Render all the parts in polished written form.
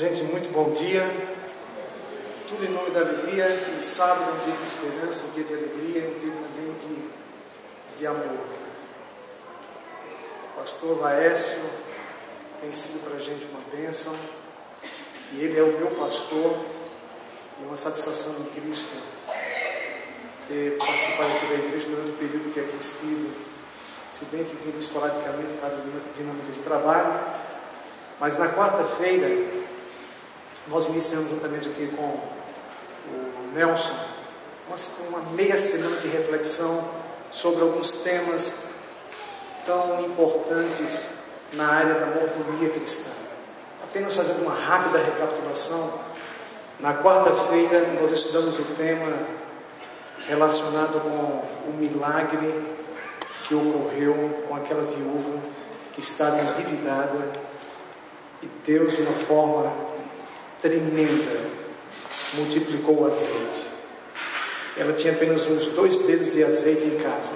Gente, muito bom dia. Tudo em nome da alegria. O sábado é um dia de esperança, um dia de alegria, um dia também de amor. O pastor Laércio tem sido para a gente uma bênção. E ele é o meu pastor. E uma satisfação em Cristo ter participado aqui da igreja durante o período que aqui estive. Se bem que vindo esporadicamente por causa da dinâmica de trabalho. Mas na quarta-feira, nós iniciamos juntamente aqui com o Nelson uma meia semana de reflexão sobre alguns temas tão importantes na área da mordomia cristã. Apenas fazendo uma rápida recapitulação, na quarta-feira nós estudamos o tema relacionado com o milagre que ocorreu com aquela viúva que estava endividada e Deus, de uma forma tremenda, multiplicou o azeite. Ela tinha apenas uns 2 dedos de azeite em casa,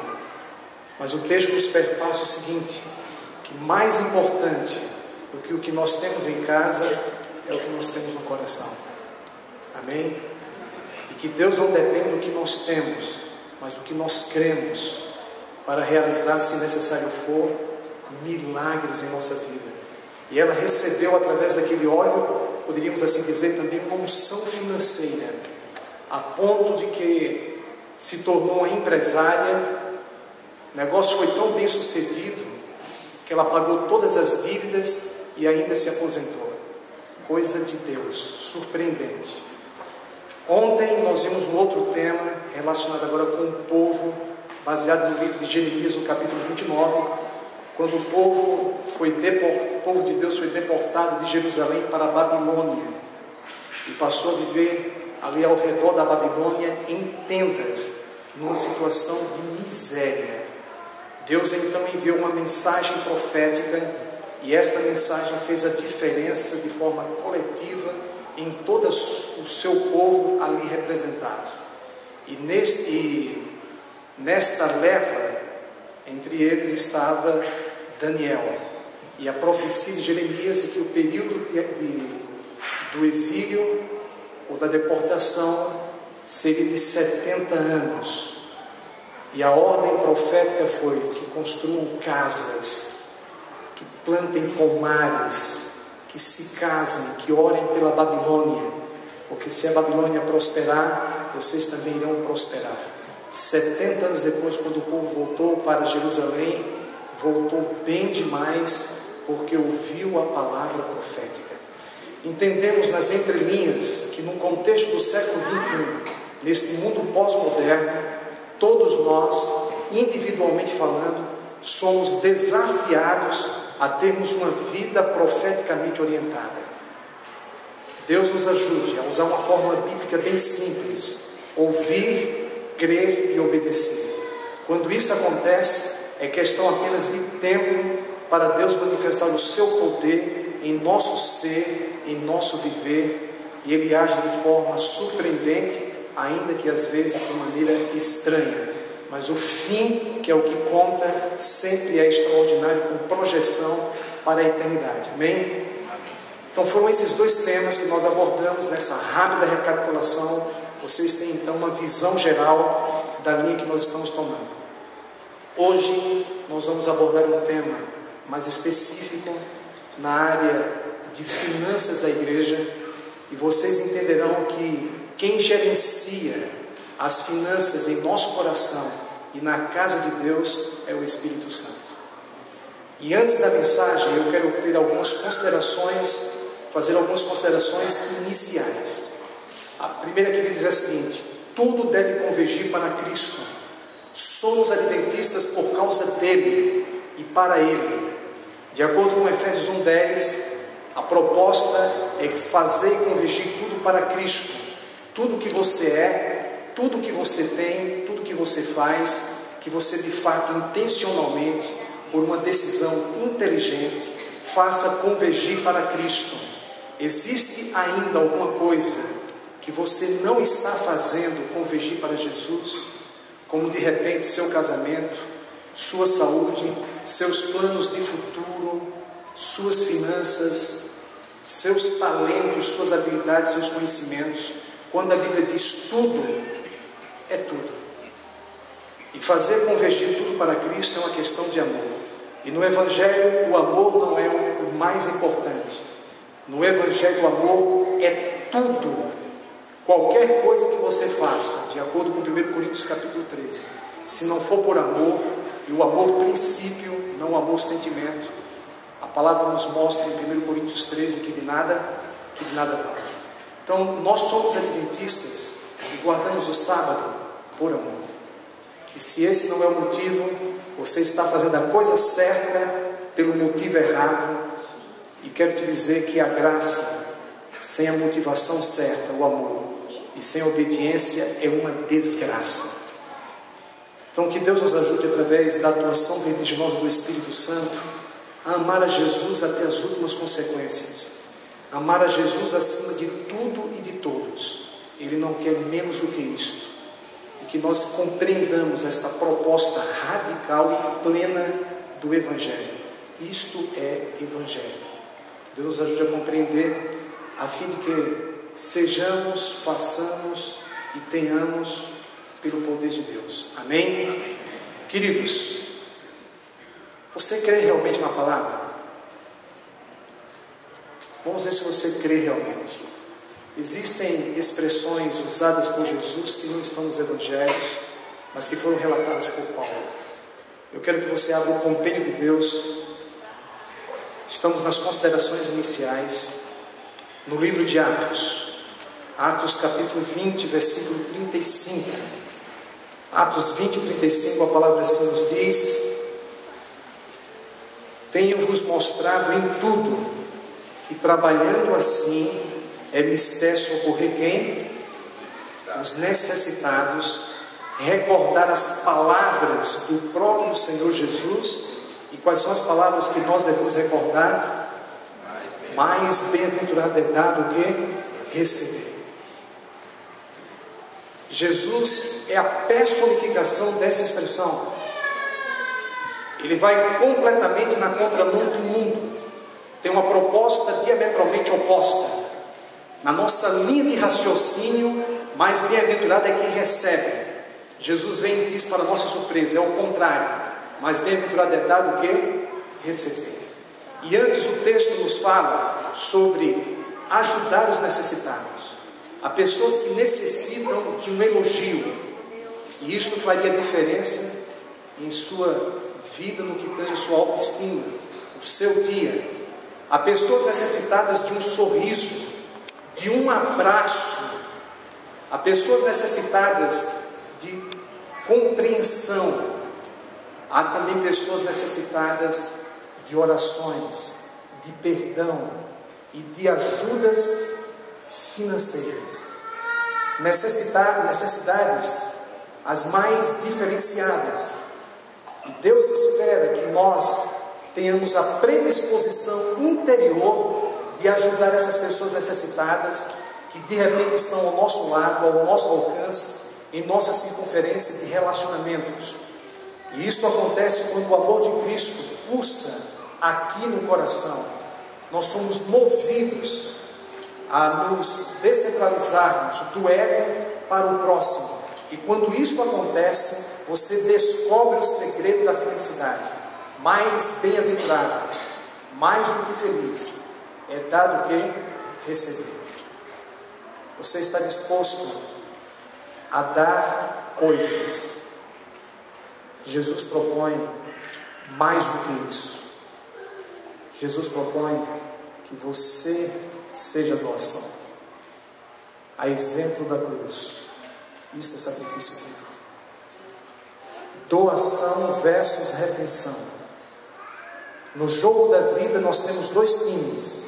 mas o texto nos perpassa o seguinte, que mais importante do que o que nós temos em casa é o que nós temos no coração. Amém? E que Deus não depende do que nós temos, mas do que nós cremos para realizar, se necessário for, milagres em nossa vida. E ela recebeu através daquele óleo, poderíamos assim dizer também, uma unção financeira, a ponto de que se tornou uma empresária. O negócio foi tão bem sucedido que ela pagou todas as dívidas e ainda se aposentou. Coisa de Deus, surpreendente. Ontem nós vimos um outro tema relacionado agora com o povo, baseado no livro de Jeremias, no capítulo 29, quando o povo de Deus foi deportado de Jerusalém para a Babilônia e passou a viver ali ao redor da Babilônia em tendas, numa situação de miséria. Deus então enviou uma mensagem profética e esta mensagem fez a diferença de forma coletiva em todo o seu povo ali representado. E nesta leva, entre eles estava Daniel, e a profecia de Jeremias é que o período do exílio ou da deportação seria de 70 anos, e a ordem profética foi que construam casas, que plantem pomares, que se casem, que orem pela Babilônia, porque se a Babilônia prosperar, vocês também irão prosperar. 70 anos depois, quando o povo voltou para Jerusalém, voltou bem demais, porque ouviu a palavra profética. Entendemos nas entrelinhas que no contexto do século XXI, neste mundo pós-moderno, todos nós, individualmente falando, somos desafiados a termos uma vida profeticamente orientada. Deus nos ajude a usar uma fórmula bíblica bem simples: ouvir, crer e obedecer. Quando isso acontece, é questão apenas de tempo para Deus manifestar o seu poder em nosso ser, em nosso viver, e Ele age de forma surpreendente, ainda que às vezes de maneira estranha, mas o fim, que é o que conta, sempre é extraordinário, com projeção para a eternidade. Amém? Então foram esses 2 temas que nós abordamos nessa rápida recapitulação. Vocês têm então uma visão geral da linha que nós estamos tomando. Hoje nós vamos abordar um tema mais específico na área de finanças da igreja, e vocês entenderão que quem gerencia as finanças em nosso coração e na casa de Deus é o Espírito Santo. E antes da mensagem eu quero fazer algumas considerações iniciais. A primeira que ele diz é a seguinte: tudo deve convergir para Cristo. Somos adventistas por causa dele e para ele. De acordo com Efésios 1:10, a proposta é fazer e convergir tudo para Cristo. Tudo que você é, tudo que você tem, tudo que você faz, que você de fato intencionalmente, por uma decisão inteligente, faça convergir para Cristo. Existe ainda alguma coisa que você não está fazendo convergir para Jesus? Como de repente seu casamento, sua saúde, seus planos de futuro, suas finanças, seus talentos, suas habilidades, seus conhecimentos. Quando a Bíblia diz tudo, é tudo. E fazer convergir tudo para Cristo é uma questão de amor. E no Evangelho, o amor não é o mais importante. No Evangelho, o amor é tudo. Qualquer coisa que você faça, de acordo com 1 Coríntios capítulo 13, se não for por amor, e o amor princípio, não o amor sentimento, a palavra nos mostra em 1 Coríntios 13 que de nada vale. Então, nós somos adventistas e guardamos o sábado por amor. E se esse não é o motivo, você está fazendo a coisa certa pelo motivo errado. E quero te dizer que a graça, sem a motivação certa, o amor, e sem a obediência, é uma desgraça. Então, que Deus nos ajude, através da atuação vertiginosa do Espírito Santo, a amar a Jesus até as últimas consequências. Amar a Jesus acima de tudo e de todos. Ele não quer menos do que isto. E que nós compreendamos esta proposta radical e plena do Evangelho. Isto é Evangelho. Que Deus nos ajude a compreender, a fim de que sejamos, façamos e tenhamos pelo poder de Deus. Amém? Queridos, você crê realmente na palavra? Vamos ver se você crê realmente. Existem expressões usadas por Jesus que não estão nos evangelhos, mas que foram relatadas por Paulo. Eu quero que você abra o compêndio de Deus. Estamos nas considerações iniciais, no livro de Atos. Atos capítulo 20, versículo 35. Atos 20, 35, a palavra assim nos diz: tenho-vos mostrado em tudo que, trabalhando assim, é mister socorrer quem? Os necessitados, recordar as palavras do próprio Senhor Jesus. E quais são as palavras que nós devemos recordar? Mais bem-aventurado é dar do que receber. Jesus é a personificação dessa expressão. Ele vai completamente na contramão do mundo. Tem uma proposta diametralmente oposta. Na nossa linha de raciocínio, mais bem-aventurado é quem recebe. Jesus vem e diz, para nossa surpresa, é o contrário. Mais bem-aventurado é dar do que receber. E antes o texto nos fala sobre ajudar os necessitados. Há pessoas que necessitam de um elogio, e isto faria diferença em sua vida, no que tange a sua autoestima, o seu dia. Há pessoas necessitadas de um sorriso, de um abraço. Há pessoas necessitadas de compreensão. Há também pessoas necessitadas de orações, de perdão e de ajudas financeiras. Necessidades as mais diferenciadas. E Deus espera que nós tenhamos a predisposição interior de ajudar essas pessoas necessitadas, que de repente estão ao nosso lado, ao nosso alcance, em nossa circunferência de relacionamentos. E isto acontece quando o amor de Cristo pulsa aqui no coração. Nós somos movidos a nos descentralizarmos do ego para o próximo. E quando isso acontece, você descobre o segredo da felicidade. Mais bem-aventurado, mais do que feliz, é dar do que receber. Você está disposto a dar coisas. Jesus propõe mais do que isso. Jesus propõe que você seja doação. A exemplo da cruz. Isto é sacrifício vivo. Doação versus retenção. No jogo da vida nós temos dois times.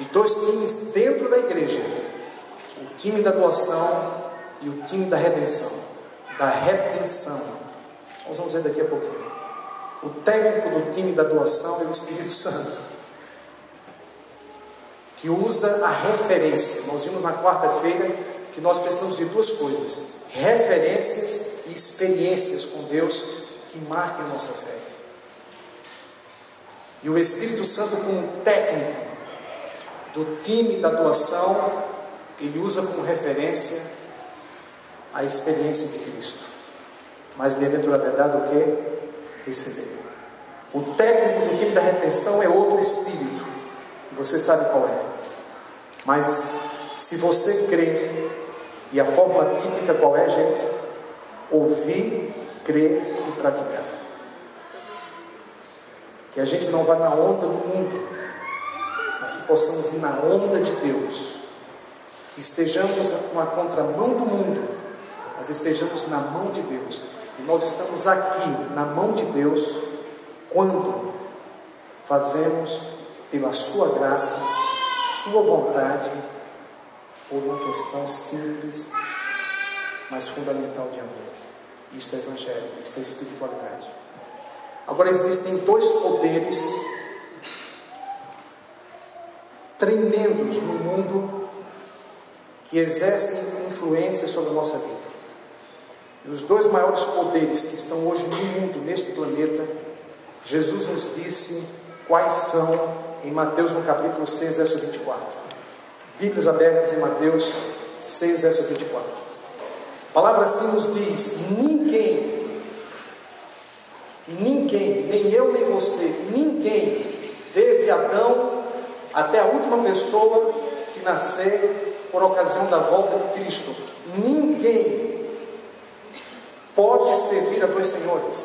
E dois times dentro da igreja. O time da doação e o time da redenção. Da retenção. Nós vamos ver daqui a pouquinho. O técnico do time da doação é o Espírito Santo, que usa a referência. Nós vimos na quarta-feira que nós precisamos de duas coisas: referências e experiências com Deus que marquem a nossa fé. E o Espírito Santo, como técnico, do time da doação, ele usa como referência a experiência de Cristo. Mas bem-aventurado é dado o quê? Receber. O técnico do time da retenção é outro espírito, e você sabe qual é. Mas se você crer, e a fórmula bíblica qual é, gente? Ouvir, crer e praticar. Que a gente não vá na onda do mundo, mas que possamos ir na onda de Deus. Que estejamos com a contramão do mundo, mas estejamos na mão de Deus. E nós estamos aqui na mão de Deus quando fazemos pela sua graça, sua vontade, por uma questão simples, mas fundamental de amor. Isto é evangelho, isto é espiritualidade. Agora existem dois poderes tremendos no mundo que exercem influência sobre a nossa vida. E os dois maiores poderes que estão hoje no mundo, neste planeta, Jesus nos disse quais são em Mateus no capítulo 6, verso 24. Bíblias abertas em Mateus 6, verso 24. A palavra assim nos diz: ninguém, nem eu nem você, ninguém, desde Adão até a última pessoa que nascer por ocasião da volta de Cristo, ninguém pode servir a dois senhores.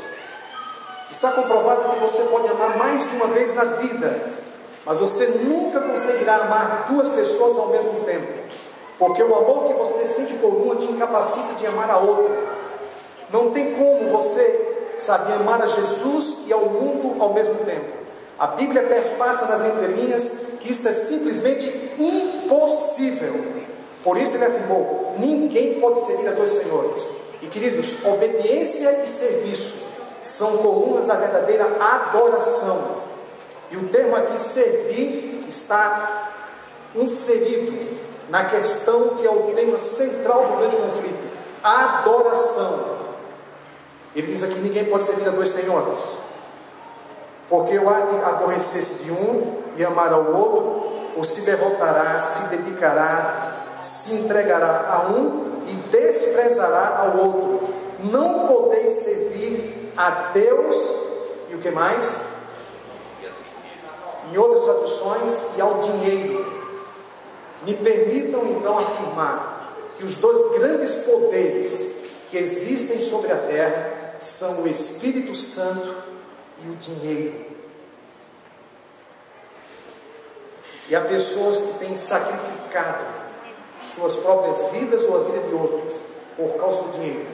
Está comprovado que você pode amar mais de uma vez na vida, mas você nunca conseguirá amar duas pessoas ao mesmo tempo, porque o amor que você sente por uma te incapacita de amar a outra. Não tem como você, sabe, amar a Jesus e ao mundo ao mesmo tempo. A Bíblia perpassa nas entrelinhas que isto é simplesmente impossível. Por isso ele afirmou: ninguém pode servir a dois senhores. E queridos, obediência e serviço são colunas da verdadeira adoração. E o termo aqui servir está inserido na questão que é o tema central do grande conflito: adoração. Ele diz aqui: ninguém pode servir a dois senhores, porque ou há de aborrecer-se de um e amar ao outro, ou se derrotará, se dedicará, se entregará a um e desprezará ao outro. Não podeis servir a Deus e o que mais? Em outras traduções, e ao dinheiro. Me permitam então afirmar que os dois grandes poderes que existem sobre a terra são o Espírito Santo e o dinheiro. E há pessoas que têm sacrificado suas próprias vidas ou a vida de outras por causa do dinheiro.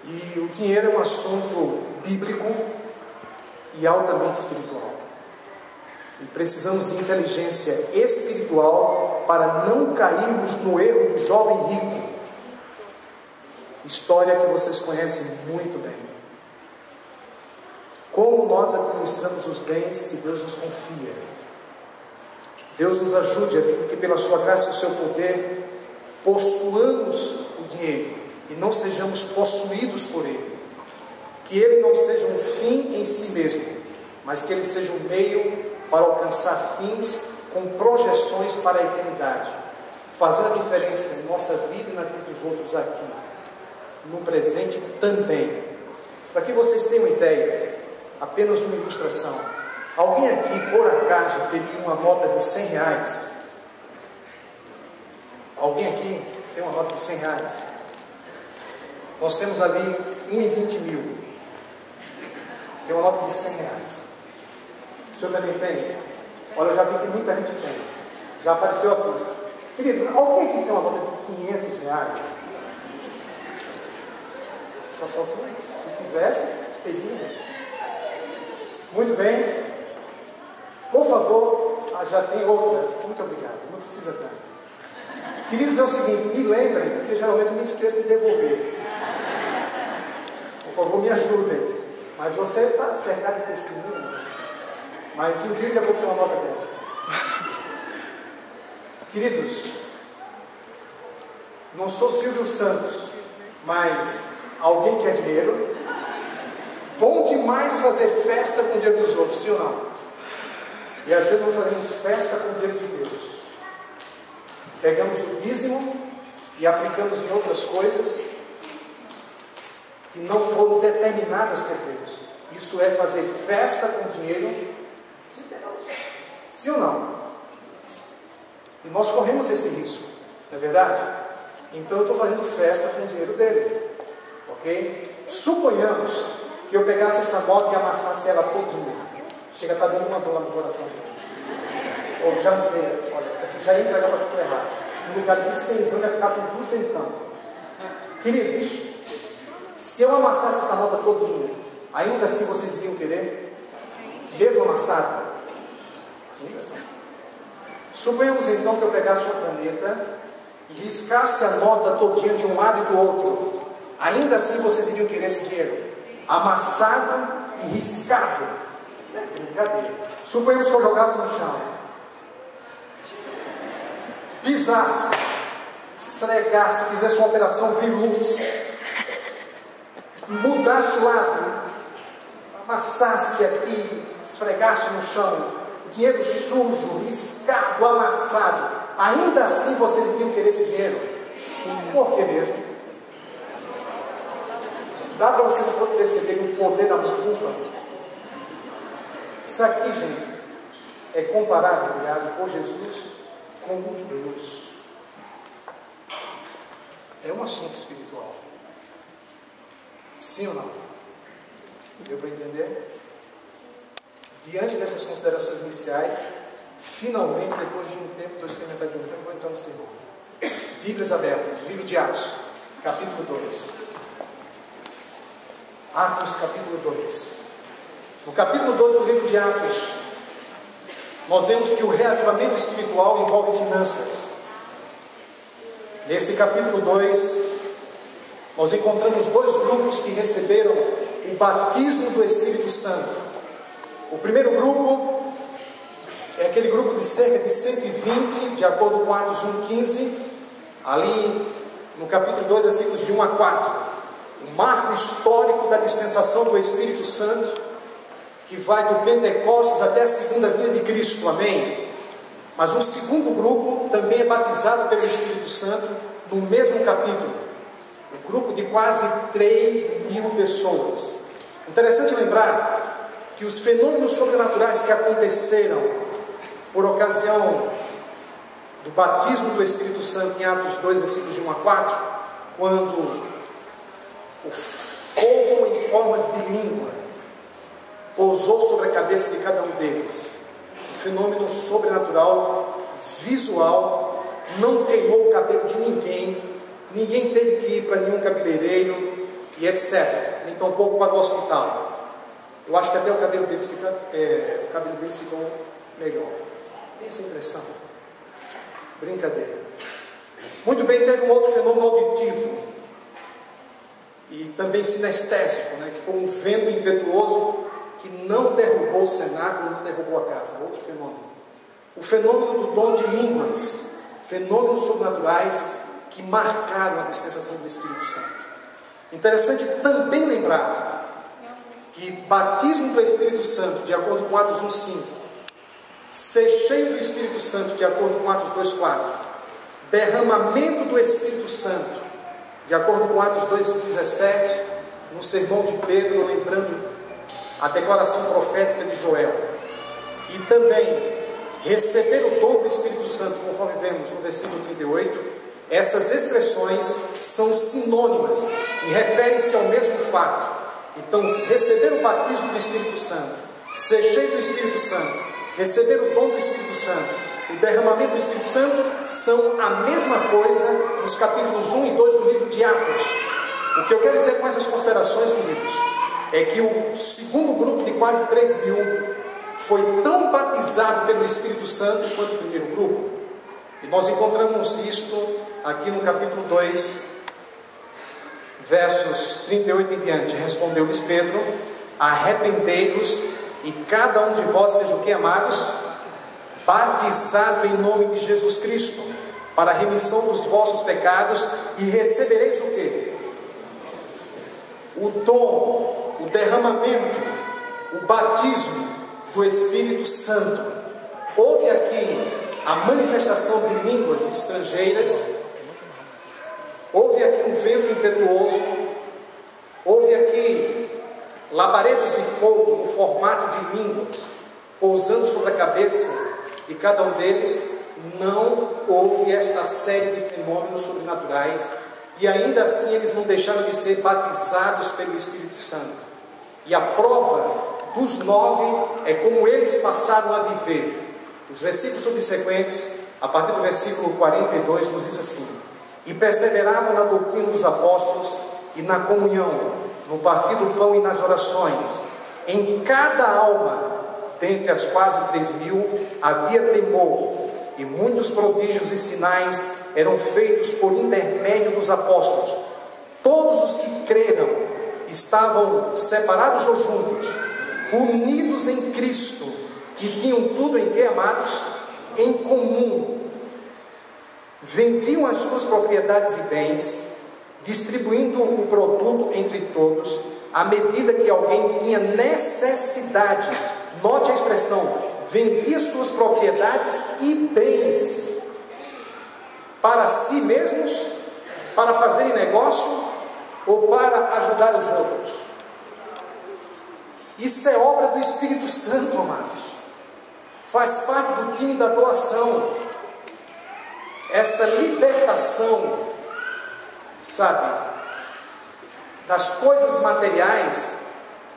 E o dinheiro é um assunto bíblico e altamente espiritual. E precisamos de inteligência espiritual para não cairmos no erro do jovem rico. História que vocês conhecem muito bem. Como nós administramos os bens que Deus nos confia. Deus nos ajude a fim que pela sua graça e o seu poder possuamos o dinheiro e não sejamos possuídos por ele. Que ele não seja um fim em si mesmo, mas que ele seja um meio para alcançar fins com projeções para a eternidade, fazendo a diferença em nossa vida e na vida dos outros aqui, no presente também. Para que vocês tenham ideia, apenas uma ilustração: alguém aqui, por acaso, teria uma nota de 100 reais? Alguém aqui tem uma nota de 100 reais? Nós temos ali 1,20 mil. Tem uma nota de 100 reais. O senhor também tem? Olha, eu já vi que muita gente tem. Já apareceu aqui. Querido, alguém aqui tem uma nota de 500 reais? Só faltou isso. Se tivesse, teria. Muito bem. Por favor, já tem outra. Muito obrigado. Não precisa tanto. Queridos, é o seguinte, me lembrem, porque geralmente me esqueço de devolver. Por favor, me ajudem. Mas você está cercado de testemunho. Mas um dia eu vou ter uma nota dessa. Queridos, não sou Silvio Santos, mas alguém quer dinheiro? Bom demais fazer festa com o dinheiro dos outros, sim ou não? E às vezes nós fazemos festa com o dinheiro de Deus. Pegamos o dízimo e aplicamos em outras coisas que não foram determinadas por Deus. Isso é fazer festa com o dinheiro de Deus. Sim ou não? E nós corremos esse risco, não é verdade? Então eu estou fazendo festa com o dinheiro dele. Ok? Suponhamos que eu pegasse essa moto e amassasse ela todinha. Chega a estar dando uma dor lá no coração dele. Ou já mudei, olha, já ia entregar para a pessoa errada. No lugar de 100, vai ficar com 200. Queridos, se eu amassasse essa moto todinha, ainda assim vocês iriam querer? Mesmo amassada? Ainda assim. Suponhamos então que eu pegasse uma caneta e riscasse a nota todinha de um lado e do outro. Ainda assim vocês iriam querer esse dinheiro? Amassado e riscado. É brincadeira. Suponhamos que eu jogasse no chão, pisasse, esfregasse, fizesse uma operação Brilux, mudasse o lado, amassasse aqui, esfregasse no chão, dinheiro sujo, riscado, amassado, ainda assim vocês iriam querer esse dinheiro? Por que mesmo? Dá para vocês perceberem o poder da bufunfa? Isso aqui, gente, é comparado, criado por Jesus com Deus. É um assunto espiritual. Sim ou não? Deu para entender? Diante dessas considerações iniciais, finalmente, depois de um tempo, do experimentar de um tempo, vou entrar no sermão. Bíblias abertas, livro de Atos, capítulo 2. Atos, capítulo 2. No capítulo 2 do livro de Atos, nós vemos que o reavivamento espiritual envolve finanças. Nesse capítulo 2, nós encontramos dois grupos que receberam o batismo do Espírito Santo. O primeiro grupo é aquele grupo de cerca de 120, de acordo com Atos 1,15, ali no capítulo 2, versículos de 1 a 4. O marco histórico da dispensação do Espírito Santo, que vai do Pentecostes até a segunda vinda de Cristo, amém? Mas um segundo grupo também é batizado pelo Espírito Santo no mesmo capítulo, um grupo de quase 3.000 pessoas. Interessante lembrar que os fenômenos sobrenaturais que aconteceram por ocasião do batismo do Espírito Santo em Atos 2, versículos de 1 a 4, quando o fogo em formas de língua pousou sobre a cabeça de cada um deles, um fenômeno sobrenatural, visual, não queimou o cabelo de ninguém, ninguém teve que ir para nenhum cabeleireiro e etc, nem tampouco para o hospital. Eu acho que até o cabelo deles ficou melhor. Tem essa impressão? Brincadeira. Muito bem, teve um outro fenômeno auditivo e também sinestésico, que foi um vento impetuoso que não derrubou o cenáculo, não derrubou a casa. Outro fenômeno. O fenômeno do dom de línguas, fenômenos sobrenaturais que marcaram a dispensação do Espírito Santo. Interessante também lembrar que batismo do Espírito Santo, de acordo com Atos 1,5, ser cheio do Espírito Santo, de acordo com Atos 2,4, derramamento do Espírito Santo, de acordo com Atos 2,17, no sermão de Pedro, lembrando a declaração profética de Joel, e também receber o dom do Espírito Santo, conforme vemos no versículo 38, essas expressões são sinônimas e referem-se ao mesmo fato. Então, receber o batismo do Espírito Santo, ser cheio do Espírito Santo, receber o dom do Espírito Santo, o derramamento do Espírito Santo, são a mesma coisa nos capítulos 1 e 2 do livro de Atos. O que eu quero dizer com essas considerações, queridos, é que o segundo grupo de quase 3.000 foi tão batizado pelo Espírito Santo quanto o primeiro grupo. E nós encontramos isto aqui no capítulo 2, versos 38 em diante. Respondeu-lhes Pedro: arrependei-vos e cada um de vós seja o que, amados? Batizado em nome de Jesus Cristo, para a remissão dos vossos pecados, e recebereis o que? O dom, o derramamento, o batismo do Espírito Santo. houve aqui a manifestação de línguas estrangeiras, houve aqui um vento impetuoso, houve aqui labaredas de fogo no formato de línguas, pousando sobre a cabeça de cada um deles. Não houve esta série de fenômenos sobrenaturais, e ainda assim eles não deixaram de ser batizados pelo Espírito Santo. E a prova dos 9 é como eles passaram a viver. Os versículos subsequentes, a partir do versículo 42, nos diz assim: e perseveravam na doutrina dos apóstolos e na comunhão, no partir do pão e nas orações. Em cada alma, dentre as quase 3.000, havia temor, e muitos prodígios e sinais eram feitos por intermédio dos apóstolos. Todos os que creram estavam separados ou juntos, unidos em Cristo, e tinham tudo em que, amados? Em comum. Vendiam as suas propriedades e bens, distribuindo o produto entre todos, à medida que alguém tinha necessidade. Note a expressão: vendia suas propriedades e bens para si mesmos, para fazerem negócio ou para ajudar os outros. Isso é obra do Espírito Santo, amados. Faz parte do time da doação. Esta libertação, sabe, das coisas materiais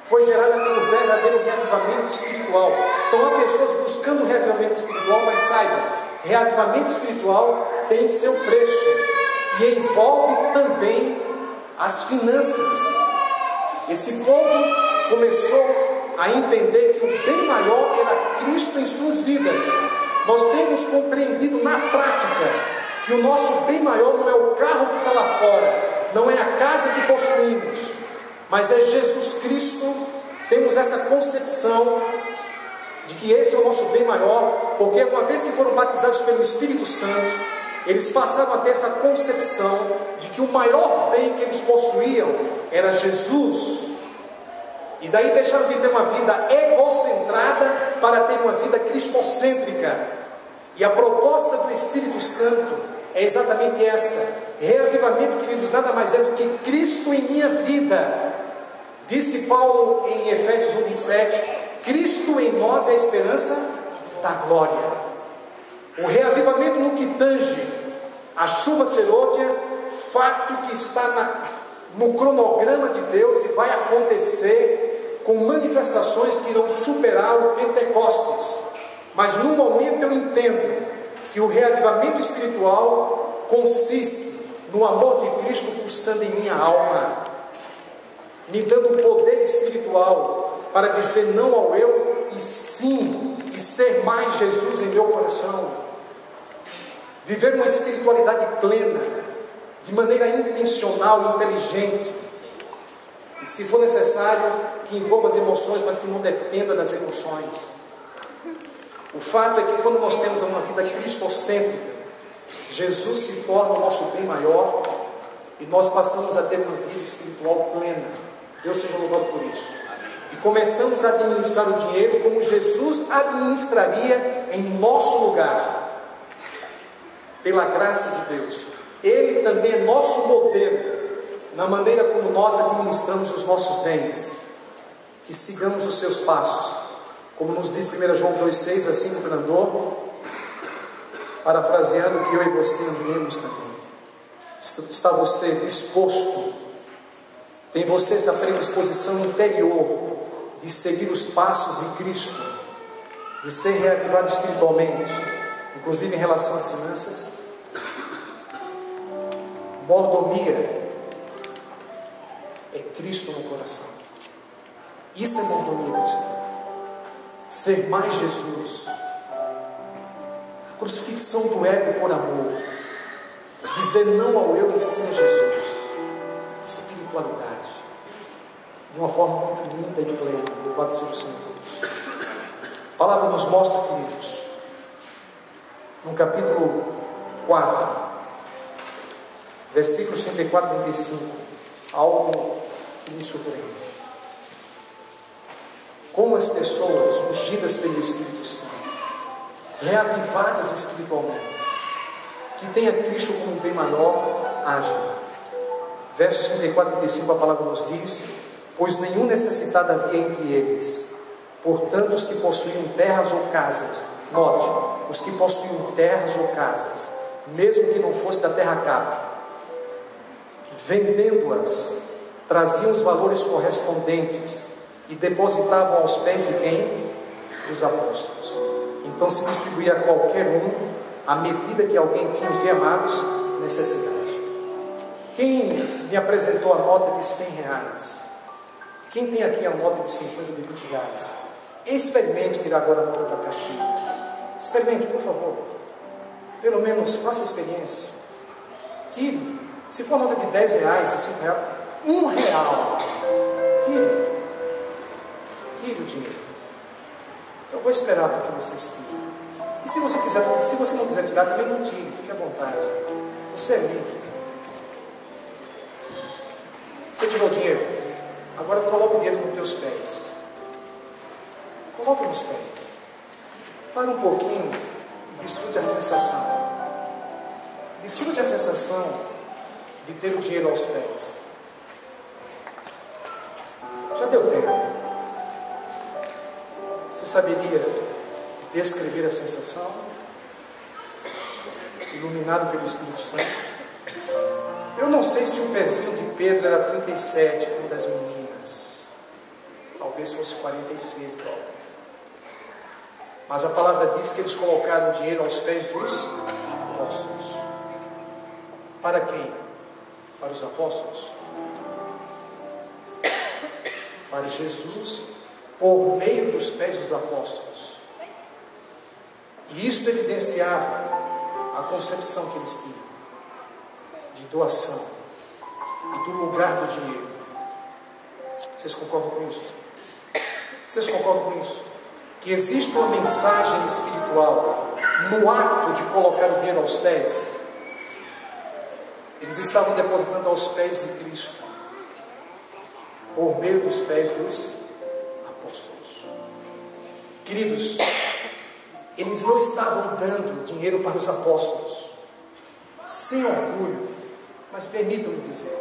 foi gerada pelo verdadeiro reavivamento espiritual. Então há pessoas buscando reavivamento espiritual, mas saibam, reavivamento espiritual tem seu preço e envolve também as finanças. Esse povo começou a entender que o bem maior era Cristo em suas vidas. Nós temos compreendido na prática que o nosso bem maior não é o carro que está lá fora, não é a casa que possuímos, mas é Jesus Cristo. Temos essa concepção de que esse é o nosso bem maior, porque uma vez que foram batizados pelo Espírito Santo, eles passaram a ter essa concepção de que o maior bem que eles possuíam era Jesus. E daí deixaram de ter uma vida egocentrada para ter uma vida cristocêntrica. E a proposta do Espírito Santo é exatamente esta: reavivamento, queridos, nada mais é do que Cristo em minha vida. Disse Paulo em Efésios 1:27, Cristo em nós é a esperança da glória. O reavivamento no que tange a chuva serôdia, fato que está no cronograma de Deus e vai acontecer com manifestações que irão superar o Pentecostes. Mas no momento eu entendo que o reavivamento espiritual consiste no amor de Cristo pulsando em minha alma, me dando poder espiritual para dizer não ao eu e sim, e ser mais Jesus em meu coração. Viver uma espiritualidade plena, de maneira intencional, inteligente, e se for necessário, que envolva as emoções, mas que não dependa das emoções. O fato é que quando nós temos uma vida cristocêntrica, Jesus se torna o nosso bem maior e nós passamos a ter uma vida espiritual plena. Deus seja louvado por isso. E começamos a administrar o dinheiro como Jesus administraria em nosso lugar, pela graça de Deus. Ele também é nosso modelo na maneira como nós administramos os nossos bens. Que sigamos os seus passos, como nos diz 1 João 2,6, assim no Grandor, parafraseando, que eu e você andemos também. Está você disposto? Tem você essa predisposição interior de seguir os passos de Cristo, de ser reavivado espiritualmente, inclusive em relação às finanças? Mordomia é Cristo no coração. Isso é mordomia cristã. Ser mais Jesus. A crucifixão do ego por amor. Dizer não ao eu e sim a Jesus. Espiritualidade. De uma forma muito linda e plena. Louvado seja o Senhor por isso. A palavra nos mostra, queridos, no capítulo 4, versículos 34 e 35, algo que me surpreende. Como as pessoas ungidas pelo Espírito Santo reavivadas espiritualmente, que tenha Cristo como bem maior, haja. Versos 34 e 35 a palavra nos diz: pois nenhum necessitado havia entre eles. Portanto, os que possuíam terras ou casas, note, os que possuíam terras ou casas, mesmo que não fosse da terra Cap, vendendo-as, traziam os valores correspondentes e depositavam aos pés de quem? Dos apóstolos. Então se distribuía a qualquer um à medida que alguém tinha, o que, amados? Necessidade. Quem me apresentou a nota de 100 reais? Quem tem aqui a nota de 50, de 20 reais? Experimente tirar agora a nota da carteira. Experimente, por favor. Pelo menos faça a experiência. Tire. Se for nota de 10 reais, de 5 reais, R$1. Tire. Tire o dinheiro. Eu vou esperar para que vocês tirem. E se você não quiser tirar, também não tire. Fique à vontade. Você é livre. Você tirou o dinheiro? Agora coloque o dinheiro nos teus pés. Coloque nos pés. Para um pouquinho e desfrute a sensação. Desfrute a sensação de ter o dinheiro aos pés. Já deu tempo. Você saberia descrever a sensação? Iluminado pelo Espírito Santo. Eu não sei se o pezinho de Pedro era 37, como das meninas. Talvez fosse 46 dólares. Mas a palavra diz que eles colocaram o dinheiro aos pés dos apóstolos. Para quem? Para os apóstolos? Para Jesus, por meio dos pés dos apóstolos. E isso evidenciava a concepção que eles tinham de doação e do lugar do dinheiro. Vocês concordam com isso? Vocês concordam com isso? Que existe uma mensagem espiritual no ato de colocar o dinheiro aos pés. Eles estavam depositando aos pés de Cristo, por meio dos pés dos apóstolos. Queridos, eles não estavam dando dinheiro para os apóstolos sem orgulho, mas permitam-me dizer,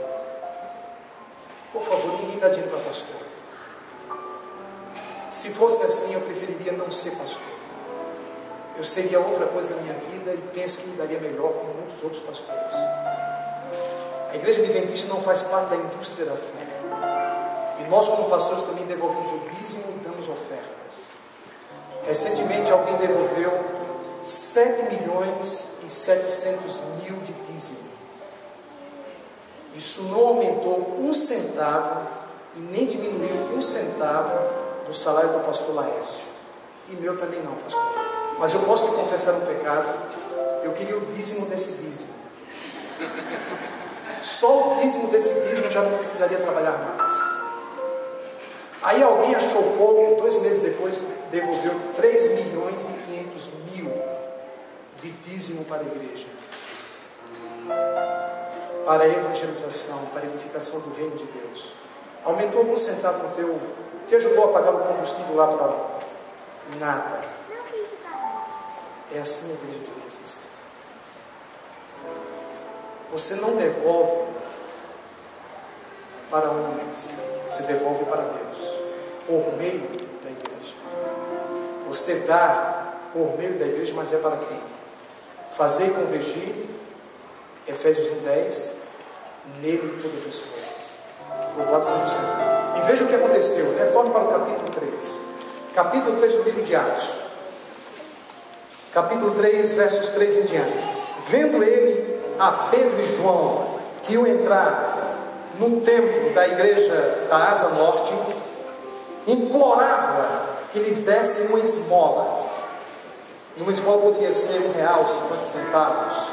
por favor, ninguém dá dinheiro para pastor. Se fosse assim, eu preferiria não ser pastor. Eu seria outra coisa na minha vida e penso que me daria melhor, como muitos outros pastores. A igreja adventista não faz parte da indústria da fé. E nós, como pastores, também devolvemos o dízimo e damos ofertas. Recentemente, alguém devolveu 7.700.000 de dízimo. Isso não aumentou um centavo e nem diminuiu um centavo do salário do pastor Laércio. E meu também não, pastor. Mas eu posso te confessar um pecado. Eu queria o dízimo desse dízimo. Só o dízimo desse dízimo já não precisaria trabalhar mais. Aí alguém achou pouco, 2 meses depois devolveu 3.500.000 de dízimo para a igreja. Para a evangelização, para a edificação do reino de Deus. Aumentou algum centavo no teu... Te ajudou a pagar o combustível lá para... Nada. É assim a igreja adventista. Você não devolve para homens, você devolve para Deus, por meio da igreja. Você dá por meio da igreja, mas é para quem? Fazer convergir, Efésios 1:10, nele todas as coisas. Louvado seja o Senhor. E veja o que aconteceu. Retorne para o capítulo 3. Capítulo 3 do livro de Atos. Capítulo 3, versos 3 em diante. Vendo ele a Pedro e João, que iam entrar no templo da igreja da Asa Norte, implorava que lhes dessem uma esmola. E uma esmola poderia ser R$1, 50 centavos.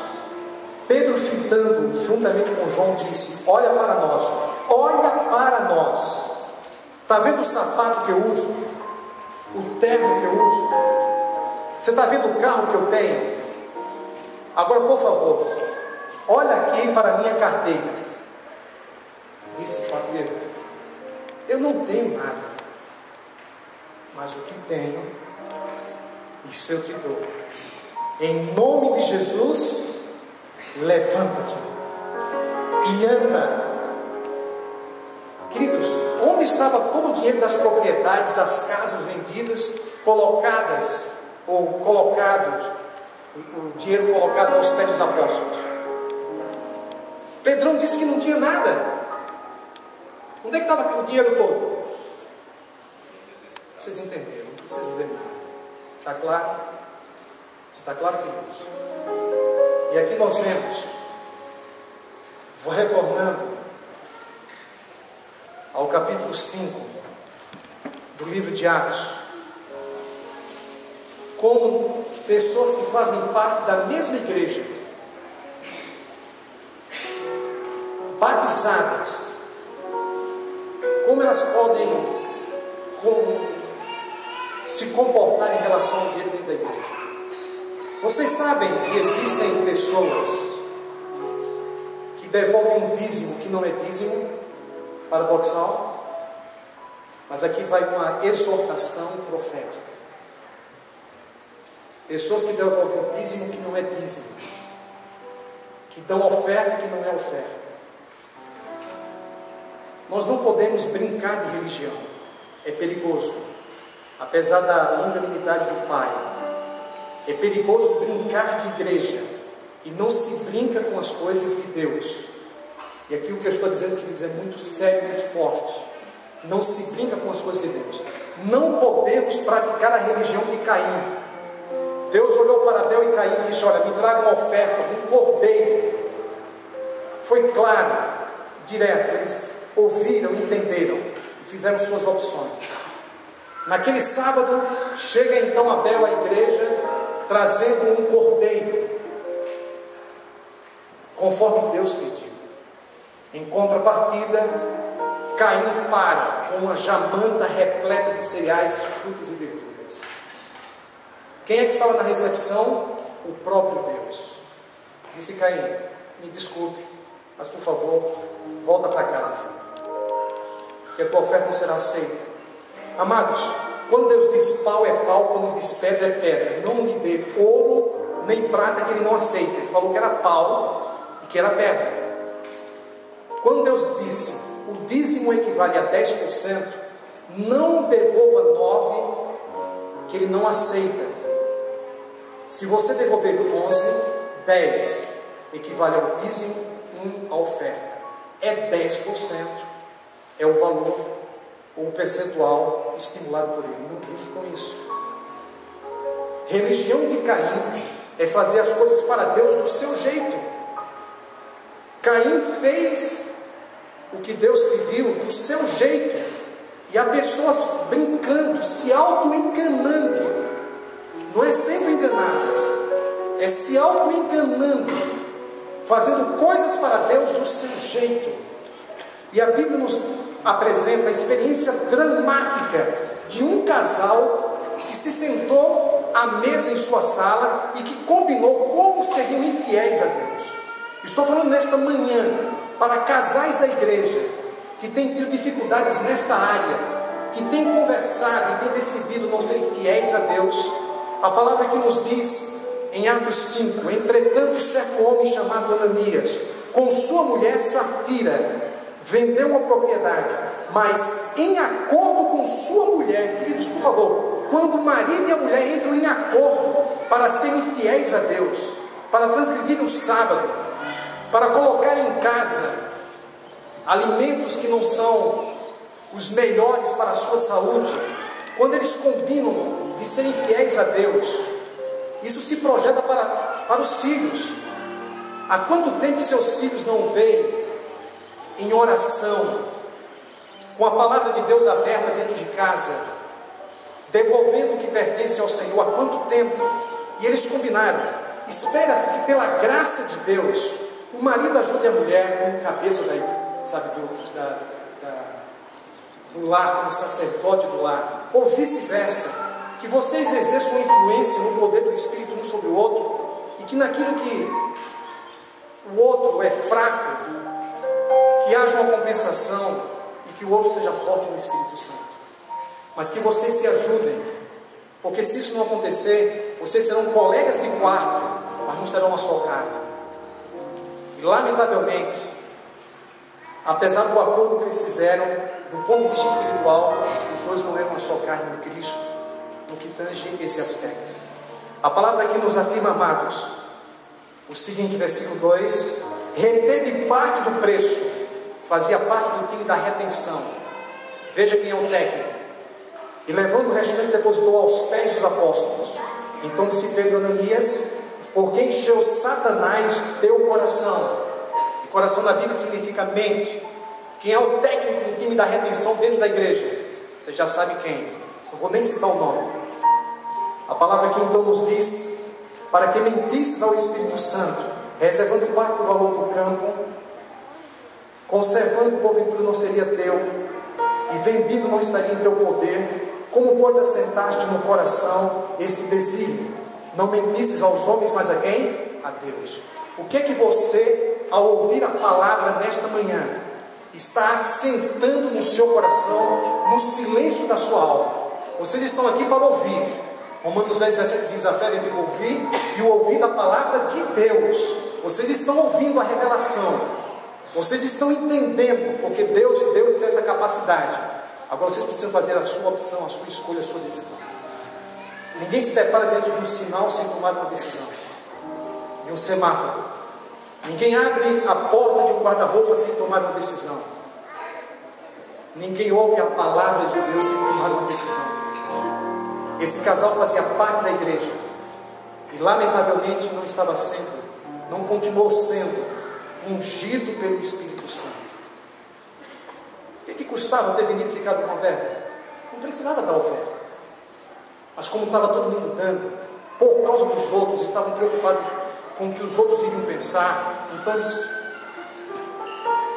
Pedro, fitando juntamente com João, disse: olha para nós, olha para nós. Está vendo o sapato que eu uso? O terno que eu uso? Você está vendo o carro que eu tenho? Agora, por favor, olha aqui para a minha carteira. Disse Pedro: eu não tenho nada, mas o que tenho isso eu te dou. Em nome de Jesus, levanta-te e anda. Queridos, onde estava todo o dinheiro das propriedades, das casas vendidas, colocadas, ou colocados, o dinheiro colocado aos pés dos apóstolos? Pedrão disse que não tinha nada. Onde é que estava o dinheiro todo? Vocês entenderam, não precisa dizer nada. Está claro? Está claro, queridos? E aqui nós vemos, vou retornando ao capítulo 5 do livro de Atos, como pessoas que fazem parte da mesma igreja, batizadas, como elas podem se comportar em relação ao dinheiro dentro da igreja. Vocês sabem que existem pessoas que devolvem um dízimo que não é dízimo, paradoxal, mas aqui vai uma exortação profética. Pessoas que devolvem um dízimo que não é dízimo, que dão oferta que não é oferta. Nós não podemos brincar de religião, é perigoso. Apesar da longanimidade do Pai, é perigoso brincar de igreja, e não se brinca com as coisas de Deus. E aqui o que eu estou dizendo, queridos, é muito sério, muito forte. Não se brinca com as coisas de Deus. Não podemos praticar a religião de Caim. Deus olhou para Abel e Caim e disse: olha, me traga uma oferta, um cordeiro. Foi claro, direto. Eles ouviram, entenderam e fizeram suas opções. Naquele sábado, chega então Abel à igreja, trazendo um cordeiro, conforme Deus pediu. Em contrapartida, Caim para com uma jamanta repleta de cereais, frutas e verduras. Quem é que estava na recepção? O próprio Deus. Disse Caim: me desculpe, mas por favor, volta para casa, filho, que a tua oferta não será aceita. Amados, quando Deus diz pau é pau, quando diz pedra é pedra. Não lhe dê ouro nem prata que ele não aceita. Ele falou que era pau e que era pedra. Quando Deus disse o dízimo equivale a 10%, não devolva 9% que ele não aceita. Se você devolver 11%, 10% equivale ao dízimo, 1% à oferta. É 10%, é o valor ou o percentual estimulado por ele. Não brinque com isso. Religião de Caim é fazer as coisas para Deus do seu jeito. Caim fez o que Deus pediu do seu jeito, e há pessoas brincando, se auto-enganando. Não é sendo enganadas, é se auto-enganando, fazendo coisas para Deus do seu jeito. E a Bíblia nos apresenta a experiência dramática de um casal que se sentou à mesa em sua sala e que combinou como seriam infiéis a Deus. Estou falando nesta manhã para casais da igreja que têm tido dificuldades nesta área, que têm conversado e têm decidido não ser fiéis a Deus. A palavra que nos diz em Atos 5: entretanto, certo homem chamado Ananias, com sua mulher Safira, vendeu uma propriedade, mas em acordo com sua mulher. Queridos, por favor, quando o marido e a mulher entram em acordo para serem fiéis a Deus, para transgredir o sábado, para colocar em casa alimentos que não são os melhores para a sua saúde, quando eles combinam de serem fiéis a Deus, isso se projeta para os filhos. Há quanto tempo seus filhos não veem em oração, com a palavra de Deus aberta dentro de casa, devolvendo o que pertence ao Senhor? Há quanto tempo? E eles combinaram. Espera-se que pela graça de Deus, o marido ajude a mulher como cabeça do lar, como sacerdote do lar, ou vice-versa, que vocês exerçam influência no poder do Espírito um sobre o outro, e que naquilo que o outro é fraco, que haja uma compensação, e que o outro seja forte no Espírito Santo. Mas que vocês se ajudem Porque se isso não acontecer, vocês serão colegas de quarto, mas não serão uma só carne. E lamentavelmente, apesar do acordo que eles fizeram, do ponto de vista espiritual, os dois não eram uma só carne em Cristo, no que tange esse aspecto. A palavra aqui nos afirma, amados, o seguinte, versículo 2: reteve parte do preço, fazia parte do time da retenção. Veja quem é o técnico. E levando o restante, depositou aos pés dos apóstolos. Então disse Pedro a Ananias: por que encheu Satanás teu coração? E coração na Bíblia significa mente. Quem é o técnico do time da retenção dentro da igreja? Você já sabe quem. Não vou nem citar o nome. A palavra aqui então nos diz: para que mentisses ao Espírito Santo, reservando parte do valor do campo, conservando porventura não seria teu, e vendido não estaria em teu poder. Como pois assentaste no coração este desígnio? Não mentisses aos homens, mas a quem? A Deus. O que é que você, ao ouvir a palavra nesta manhã, está assentando no seu coração, no silêncio da sua alma? Vocês estão aqui para ouvir. Romanos 10:17 diz: a fé vem pelo ouvir, e o ouvir da palavra de Deus. Vocês estão ouvindo a revelação, vocês estão entendendo, porque Deus deu-lhes essa capacidade. Agora vocês precisam fazer a sua opção, a sua escolha, a sua decisão. Ninguém se depara diante de um sinal sem tomar uma decisão, de um semáforo. Ninguém abre a porta de um guarda-roupa sem tomar uma decisão. Ninguém ouve a palavra de Deus sem tomar uma decisão. Esse casal fazia parte da igreja e lamentavelmente não estava sendo, não continuou sendo ungido pelo Espírito Santo. O que custava ter venido e ficado com a oferta? Não precisava dar oferta. Mas como estava todo mundo dando, por causa dos outros, estavam preocupados com o que os outros iriam pensar, então eles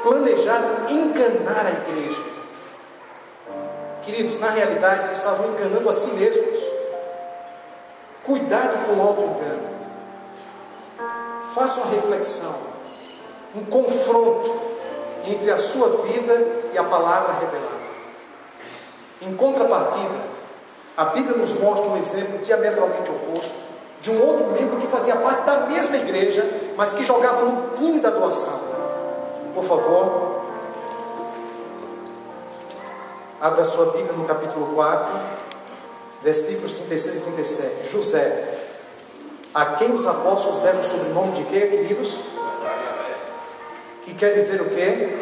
planejaram enganar a igreja. Queridos, na realidade eles estavam enganando a si mesmos. Cuidado com o auto-engano. Faça uma reflexão, um confronto entre a sua vida e a palavra revelada. Em contrapartida, a Bíblia nos mostra um exemplo diametralmente oposto de um outro membro que fazia parte da mesma igreja, mas que jogava no time da doação. Por favor, abra sua Bíblia no capítulo 4, versículos 36 e 37. José, a quem os apóstolos deram o sobrenome de quê, queridos? Que quer dizer o quê?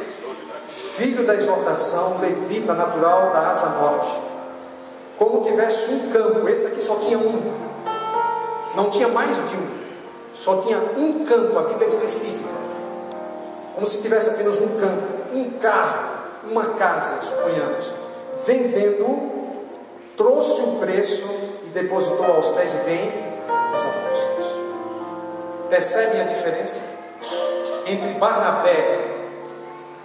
Filho da exortação, levita, natural da asa norte. Como tivesse um campo, esse aqui só tinha um, não tinha mais de um, só tinha um campo, a Bíblia é específica, como se tivesse apenas um campo, um carro, uma casa, suponhamos. Vendendo, trouxe o preço e depositou aos pés de quem? Os apóstolos. Percebem a diferença entre Barnabé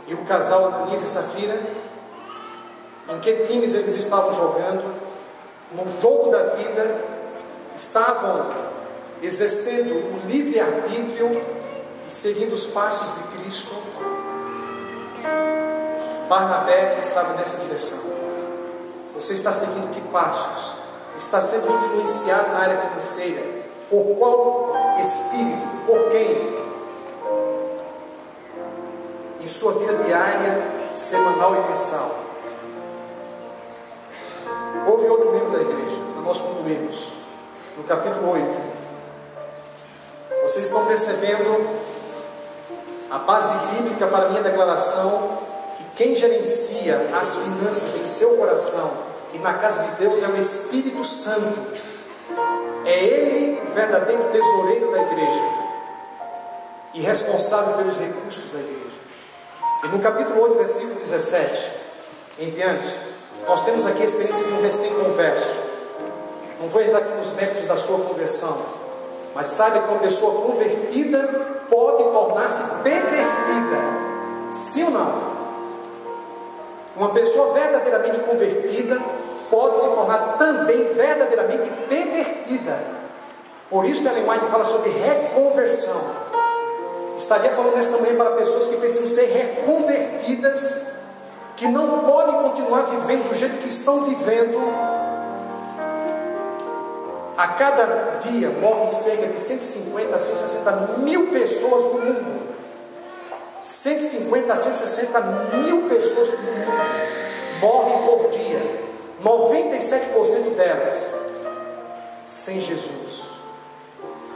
e o casal Ananias e Safira? Em que times eles estavam jogando? No jogo da vida, estavam exercendo o livre-arbítrio e seguindo os passos de Cristo. Barnabé estava nessa direção. Você está seguindo que passos? Está sendo influenciado na área financeira? Por qual espírito? Por quem? Em sua vida diária, semanal e mensal. Houve outro membro da igreja, para nós concluirmos, no capítulo 8. Vocês estão percebendo a base bíblica para a minha declaração que quem gerencia as finanças em seu coração e na casa de Deus é o Espírito Santo. É Ele o verdadeiro tesoureiro da igreja e responsável pelos recursos da igreja. E no capítulo 8, versículo 17 em diante, nós temos aqui a experiência de um recém-converso. Não vou entrar aqui nos méritos da sua conversão, mas saiba que uma pessoa convertida pode tornar-se pervertida. Sim ou não? Uma pessoa verdadeiramente convertida pode se tornar também verdadeiramente pervertida. Por isso Ellen White fala sobre reconversão. Estaria falando nesta manhã para pessoas que precisam ser reconvertidas, que não podem continuar vivendo do jeito que estão vivendo, A cada dia morrem cerca de 150 a 160 mil pessoas no mundo. 150 a 160 mil pessoas no mundo morrem por dia. 97% delas sem Jesus.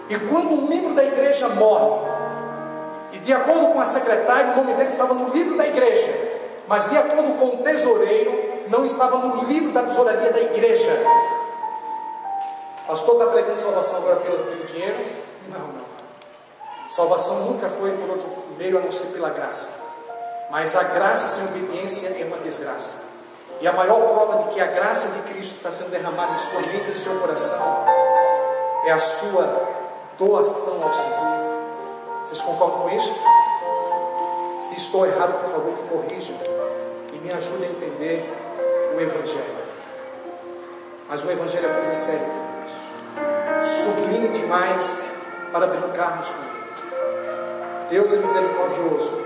E quando um membro da igreja morre, e de acordo com a secretária, o nome dele estava no livro da igreja, mas de acordo com o tesoureiro, não estava no livro da tesouraria da igreja. Pastor, está pregando salvação agora pelo dinheiro? Não. Salvação nunca foi por outro meio a não ser pela graça. Mas a graça sem obediência é uma desgraça. E a maior prova de que a graça de Cristo está sendo derramada em sua mente e em seu coração é a sua doação ao Senhor. Vocês concordam com isso? Se estou errado, por favor, me corrijam e me ajudem a entender o Evangelho. Mas o Evangelho é coisa séria, queridos. Sublime demais para brincarmos com ele. Deus é misericordioso,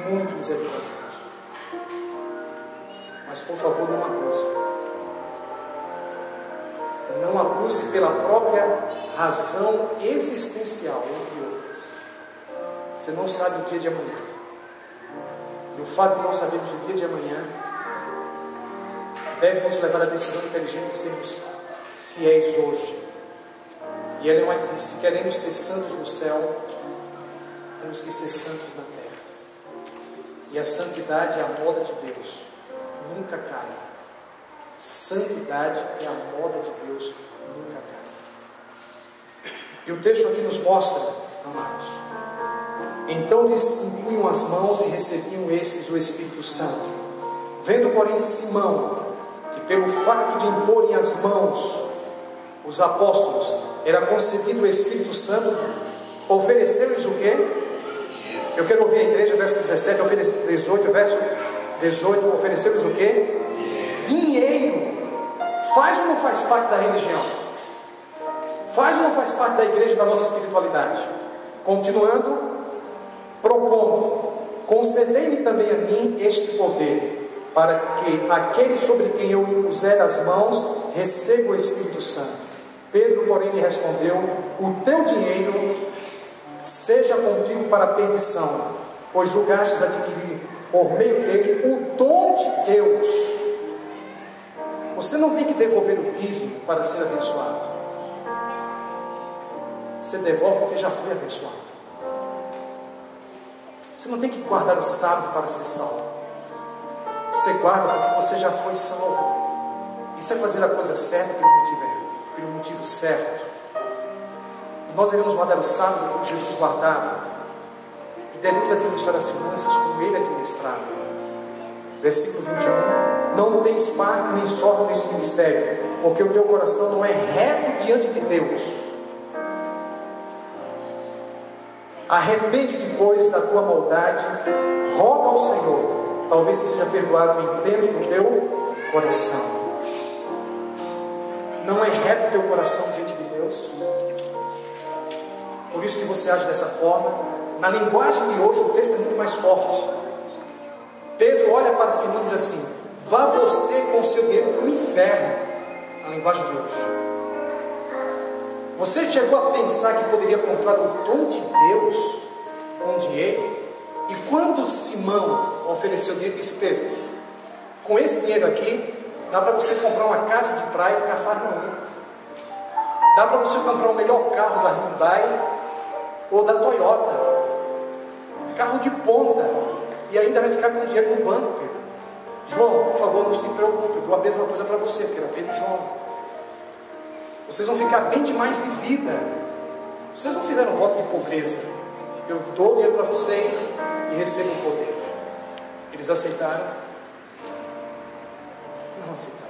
muito misericordioso. Mas por favor, não abuse. Não abuse pela própria razão existencial, entre outras. Você não sabe o dia de amanhã. E o fato de não sabermos o dia de amanhã deve nos levar à decisão inteligente de sermos fiéis hoje. E Ellen White disse: se queremos ser santos no céu, temos que ser santos na terra. E a santidade é a moda de Deus, nunca cai. Santidade é a moda de Deus, nunca cai. E o texto aqui nos mostra, amados, então lhes impunham as mãos e recebiam estes o Espírito Santo. Vendo, porém, Simão, que pelo fato de imporem as mãos os apóstolos, era concedido o Espírito Santo, ofereceu-lhes o quê? Eu quero ouvir a igreja, verso 17, 18, verso 18, ofereceu-lhes o quê? Dinheiro. Faz ou não faz parte da religião? Faz ou não faz parte da igreja, da nossa espiritualidade? Continuando, propondo: concedei-me também a mim este poder, para que aquele sobre quem eu impuser as mãos receba o Espírito Santo. Pedro, porém, lhe respondeu: o teu dinheiro seja contigo para a perdição, pois julgastes adquirir por meio dele o dom de Deus. Você não tem que devolver o dízimo para ser abençoado. Você devolve porque já foi abençoado. Você não tem que guardar o sábado para ser salvo. Você guarda porque você já foi salvo. Isso é fazer a coisa certa pelo motivo certo. E nós devemos guardar o sábado como Jesus guardava. E devemos administrar as finanças como ele administrava. Versículo 21. Não tens parte nem sorte neste ministério, porque o teu coração não é reto diante de Deus. Arrepende-te, pois, da tua maldade, roga ao Senhor, talvez seja perdoado o intento do teu coração. Não é reto o teu coração diante de Deus? Por isso que você age dessa forma. Na linguagem de hoje, o texto é muito mais forte. Pedro olha para Simão e diz assim: vá você com o seu dinheiro para o inferno. Na linguagem de hoje. Você chegou a pensar que poderia comprar o dom de Deus com dinheiro? E quando Simão ofereceu dinheiro, disse: Pedro, com esse dinheiro aqui, dá para você comprar uma casa de praia em Cafarnaum. Dá para você comprar o melhor carro da Hyundai ou da Toyota. Carro de ponta. E ainda vai ficar com dinheiro no banco, Pedro. João, por favor, não se preocupe. Eu dou a mesma coisa para você, porque era Pedro e João. Vocês vão ficar bem demais de vida. Vocês não fizeram voto de pobreza. Eu dou dinheiro para vocês e recebo o poder. Eles aceitaram? Não aceitaram.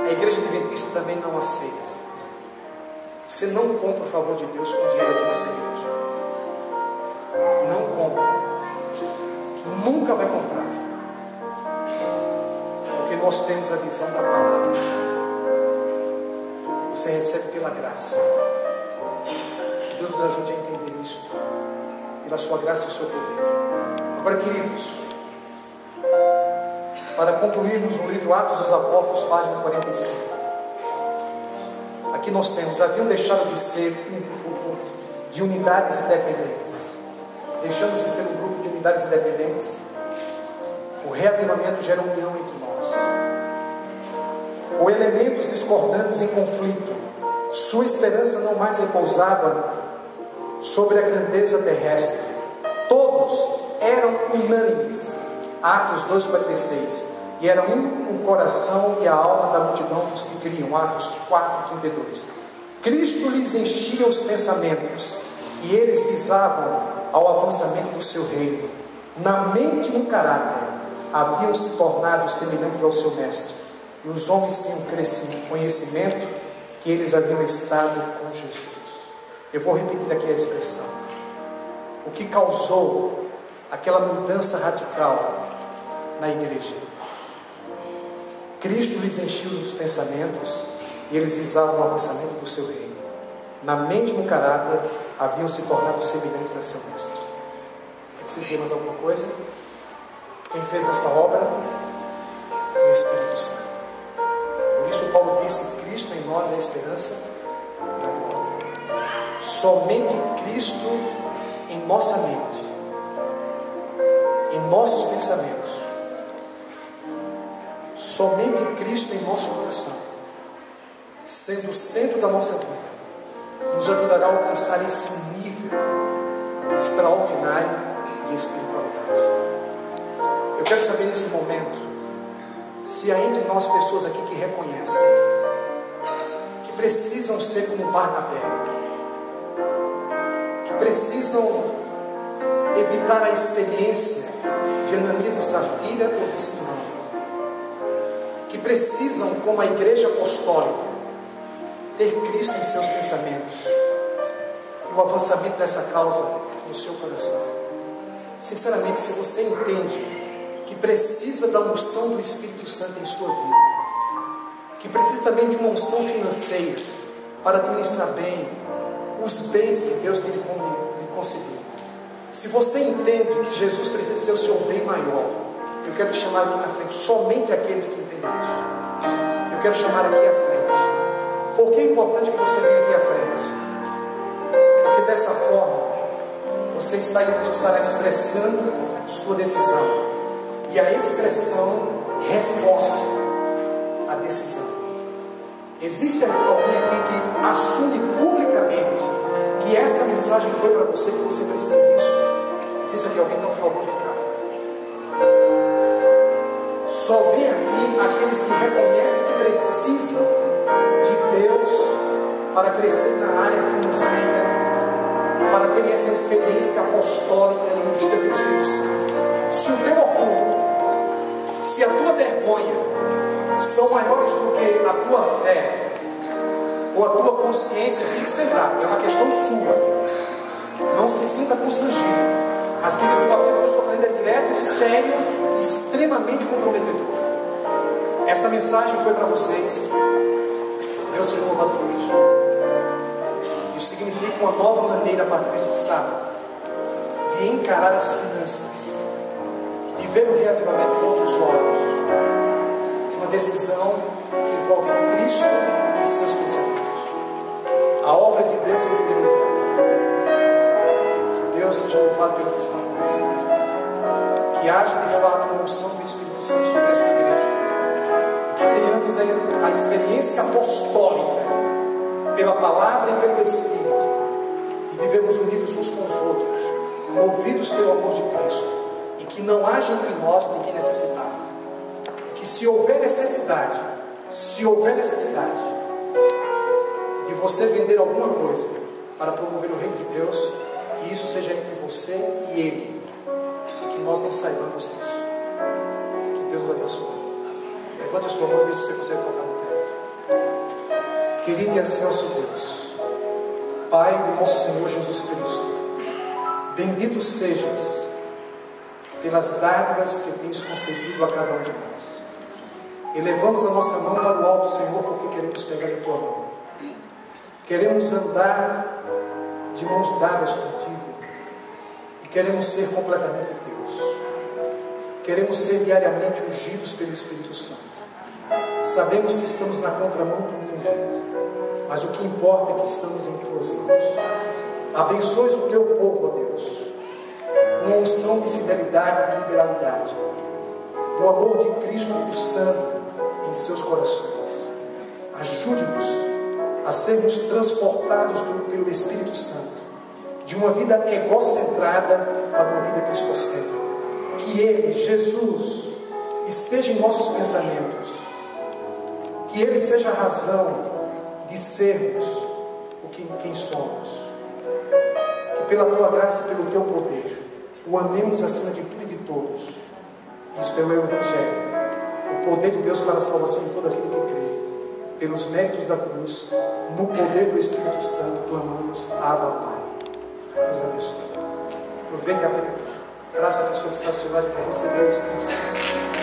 A igreja adventista também não aceita. Você não compra o favor de Deus com dinheiro aqui nessa igreja. Não compra. Nunca vai comprar. Porque nós temos a visão da palavra. Você recebe pela graça. Que Deus nos ajude a entender isso. Pela sua graça e o seu poder. Agora, queridos, para concluirmos no livro Atos dos Apóstolos, página 45. Aqui nós temos: haviam deixado de ser um grupo de unidades independentes. Deixamos de ser um grupo de unidades independentes. O reavivamento gera união entre nós. Ou elementos discordantes em conflito, sua esperança não mais repousava sobre a grandeza terrestre. Todos eram unânimes. Atos 2,46. E era um o coração e a alma da multidão dos que criam. Atos 4,32. Cristo lhes enchia os pensamentos e eles visavam ao avançamento do seu reino. Na mente e no caráter haviam se tornado semelhantes ao seu mestre, e os homens tinham crescido em conhecimento que eles haviam estado com Jesus. Eu vou repetir aqui a expressão. O que causou aquela mudança radical na igreja? Cristo lhes encheu os pensamentos e eles visavam o avançamento do seu reino. Na mente e no caráter haviam se tornado semelhantes a seu mestre. Preciso dizer mais alguma coisa? Quem fez esta obra? O Espírito Santo. Por isso Paulo disse: Cristo em nós é a esperança da glória. Somente Cristo em nossa mente, em nossos pensamentos, somente Cristo em nosso coração, sendo o centro da nossa vida, nos ajudará a alcançar esse nível extraordinário de espiritualidade. Eu quero saber nesse momento se há entre nós pessoas aqui que reconhecem que precisam ser como Barnabé, que precisam evitar a experiência de Ananias e Safira ou de Simão, que precisam, como a igreja apostólica, ter Cristo em seus pensamentos e o avançamento dessa causa no seu coração. Sinceramente, se você entende que precisa da unção do Espírito Santo em sua vida, que precisa também de uma unção financeira para administrar bem os bens que Deus tem lhe concedido, se você entende que Jesus precisa ser o seu bem maior, eu quero te chamar aqui na frente. Somente aqueles que entendem isso, eu quero chamar aqui à frente. Por que é importante que você venha aqui à frente? Porque dessa forma você estará expressando sua decisão, e a expressão reforça a decisão. Existe alguém aqui que assume publicamente que esta mensagem foi para você, que você precisa disso? Existe aqui alguém? Então, por favor, vem cá. Só vem aqui aqueles que reconhecem que precisam de Deus para crescer na área financeira, para ter essa experiência apostólica e ungida pelo Espírito Santo. Se o teu orgulho, se a tua vergonha são maiores do que a tua fé ou a tua consciência, fique sentado, é uma questão sua, não se sinta constrangido. Mas, queridos, o papel que eu estou falando é direto, sério, extremamente comprometedor. Essa mensagem foi para vocês. Deus seja louvado por isso. Isso significa uma nova maneira, a partir desse sábado, de encarar as finanças, de ver o reavivamento com outros olhos. Uma decisão que envolve Cristo e seus pensamentos. A obra de Deus em primeiro lugar. Que Deus seja louvado pelo que está acontecendo. Que haja de fato uma unção do Espírito Santo sobre esta igreja. Que tenhamos a experiência apostólica pela palavra e pelo Espírito. E vivemos unidos uns com os outros, movidos pelo amor de Cristo. E que não haja entre nós ninguém necessitado. E que se houver necessidade de você vender alguma coisa para promover o reino de Deus, que isso seja entre você e Ele, e que nós não saibamos disso. Que Deus os abençoe. Levante a sua mão e veja se você consegue colocar no teto. Querido e excelso Deus, Pai do nosso Senhor Jesus Cristo, bendito sejas pelas dádivas que tens concedido a cada um de nós. Elevamos a nossa mão para o alto, Senhor, porque queremos pegar em tua mão. Queremos andar de mãos dadas contigo e queremos ser completamente teus. queremos ser diariamente ungidos pelo Espírito Santo. Sabemos que estamos na contramão do mundo, mas o que importa é que estamos em tuas mãos. Abençoe o teu povo, ó Deus, uma unção de fidelidade e de liberalidade, do amor de Cristo pulsando em seus corações. Ajude-nos a sermos transportados pelo Espírito Santo, de uma vida egocentrada para uma vida cristocêntrica. Que Ele, Jesus, esteja em nossos pensamentos, que Ele seja a razão de sermos quem somos, que pela Tua graça e pelo Teu poder o amemos acima de tudo e de todos. Isto é o Evangelho, o poder de Deus para a salvação de todo aquele que crê. Pelos méritos da cruz, no poder do Espírito Santo, clamamos: Abba, Pai. Deus abençoe. Aproveite a graça da pessoa que está ao seu lado para receber o Espírito Santo.